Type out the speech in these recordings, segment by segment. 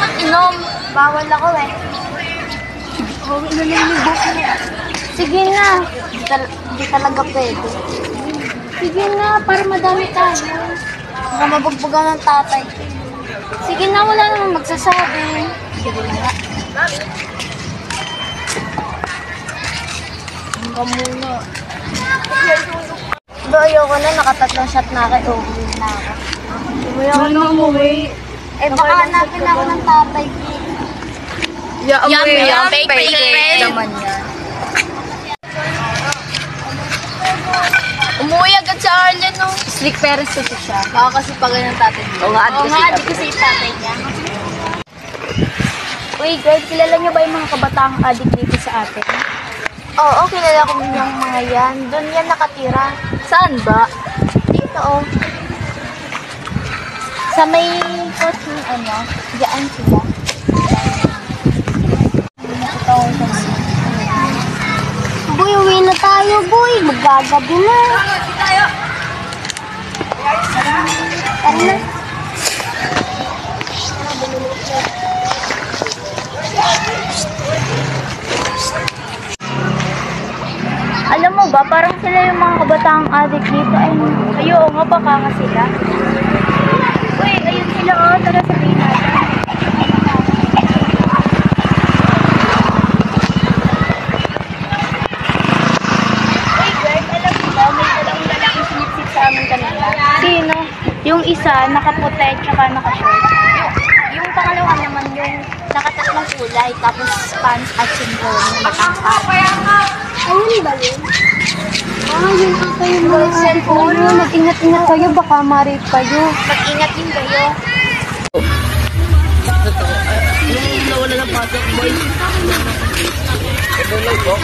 mag-inom. Bawal ako eh. Sige na. Di talaga pwede. Sige na, para madami tayo. Baka mabagbagan ng tatay. Sige na, wala namang magsasabi. Sige na nga. Hanggang muna. Do, ayoko na. Nakatatlong shot na ako. Uuwi na ako. Ayaw na umuwi. Eh, baka hanapin ako ng tatay. Yung fake Naman yan. Umuwi agad sa Arlen, no? Strict parents kasi siya. Baka kasi pag ng tatay niya. Oo nga, di kasi yung tatay niya. Uy, girl, kilala niyo ba yung mga kabataang adik dito sa atin? Oo, kilala ko yung mga yan. Doon yan nakatira. Saan ba? Dito, oh. Sa may coaching, diyan sila. Boy, uwi na tayo, boy. Magagabi na. Tara na. Alam mo ba, parang sila yung mga kabataang adik dito. Ay, oo nga, baka ka sila. Uy, ayun sila, oh. Tara, sabihin natin. Uy, girl, alam mo ba, may dalawang lalaking sinipsip sa amin kanila. Sino? Yung isa, nakaputi, tsaka nakashort. Yung pangalawa naman, yung nakatatlong kulay, tapos pants at symbol, matangkad. Ayun ba yun? Yun ata yung mga cellphone. Mag-ingat-ingat kayo, baka ma-rape kayo. Mag-ingat din kayo. Yung nawala ng pasok, boy. Nagulay po.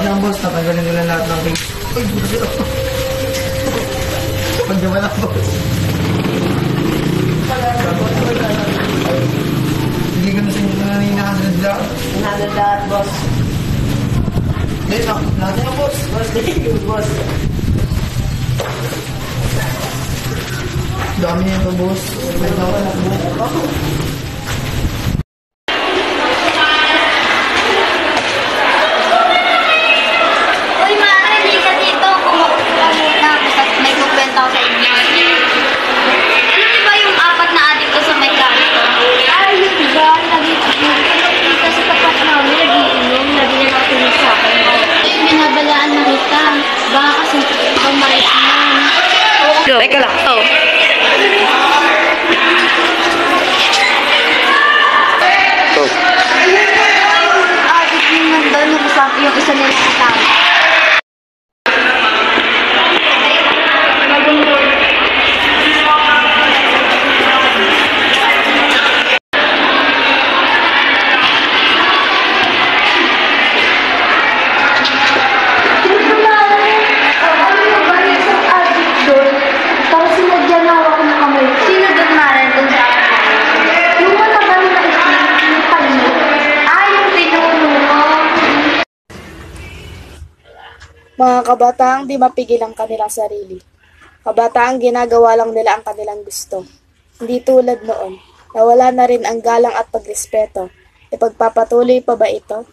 Ng boss, natanggalin nila lahat ng case. Ay, busi ako. Pagdaman ang boss. Hindi ko na sa inyo na hinahandad lang. Hinahandad lahat, boss. Hindi, natin ang boss. Boss, thank you, boss. Dami niya ito, boss. May nakalak mo. Teka lang. Oh. Yung isa nila sa tao. Mga kabataang di mapigil ang kanilang sarili. Kabataang ginagawa lang nila ang kanilang gusto. Hindi tulad noon, nawala na rin ang galang at pagrespeto. Ipagpapatuloy pa ba ito?